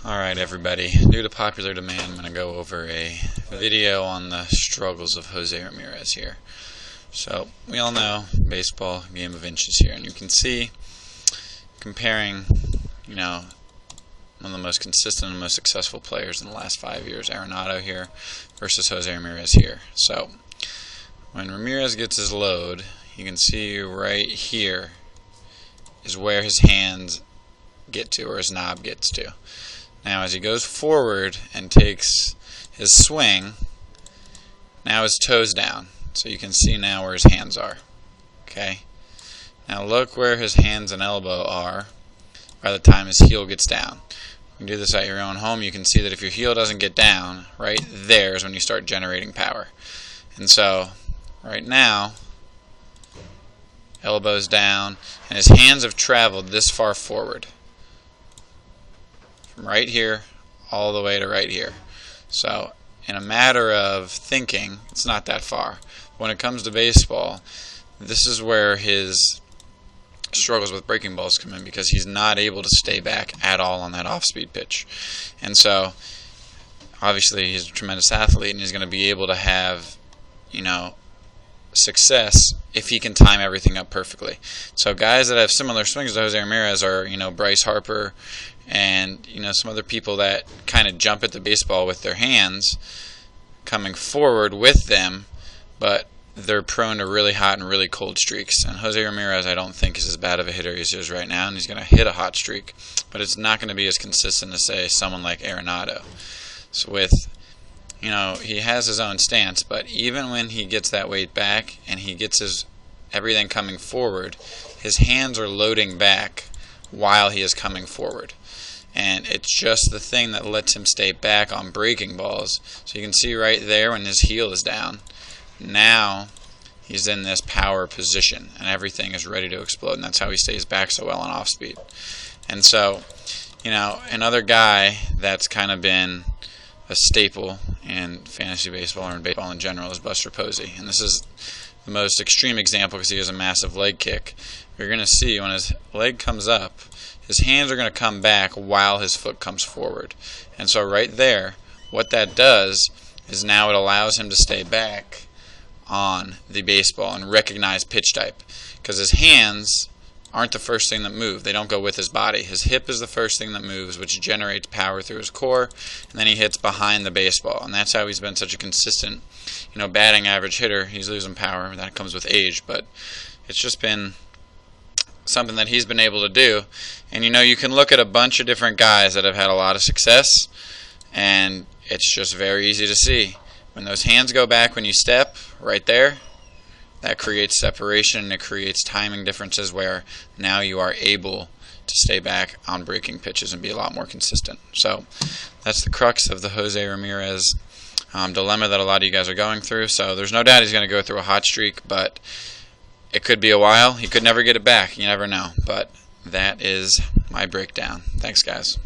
Alright everybody, due to popular demand I'm going to go over a video on the struggles of Jose Ramirez here. So, we all know baseball, game of inches here, and you can see comparing, one of the most consistent and most successful players in the last 5 years, Arenado here, versus Jose Ramirez here. So, when Ramirez gets his load, you can see right here is where his hands get to, or his knob gets to. Now as he goes forward and takes his swing, now his toes down. So you can see now where his hands are. Okay? Now look where his hands and elbow are by the time his heel gets down. You can do this at your own home. You can see that if your heel doesn't get down, right there is when you start generating power. And so, right now, elbows down, and his hands have traveled this far forward. From right here all the way to right here. So in a matter of thinking, it's not that far. When it comes to baseball, this is where his struggles with breaking balls come in, because he's not able to stay back at all on that off-speed pitch. And so obviously he's a tremendous athlete, and he's going to be able to have success if he can time everything up perfectly. So guys that have similar swings to Jose Ramirez are Bryce Harper and some other people that kind of jump at the baseball with their hands coming forward with them, but they're prone to really hot and really cold streaks. And Jose Ramirez, I don't think, is as bad of a hitter as he is right now, and he's going to hit a hot streak, but it's not going to be as consistent as, say, someone like Arenado. So with he has his own stance, but even when he gets that weight back and he gets his everything coming forward, his hands are loading back while he is coming forward. And it's just the thing that lets him stay back on breaking balls. So you can see right there when his heel is down, now he's in this power position and everything is ready to explode, and that's how he stays back so well on off speed. And so, another guy that's kind of been a staple in fantasy baseball or in baseball in general is Buster Posey. And this is the most extreme example because he has a massive leg kick. You're going to see when his leg comes up, his hands are going to come back while his foot comes forward. And so right there, what that does is now it allows him to stay back on the baseball and recognize pitch type, because his hands aren't the first thing that move. They don't go with his body. His hip is the first thing that moves, which generates power through his core, and then he hits behind the baseball. And that's how he's been such a consistent, batting average hitter. He's losing power. That comes with age, but it's just been something that he's been able to do. And you can look at a bunch of different guys that have had a lot of success, and it's just very easy to see. When those hands go back when you step, right there, that creates separation, and it creates timing differences where now you are able to stay back on breaking pitches and be a lot more consistent. So that's the crux of the Jose Ramirez dilemma that a lot of you guys are going through. So there's no doubt he's going to go through a hot streak, but it could be a while. He could never get it back. You never know. But that is my breakdown. Thanks, guys.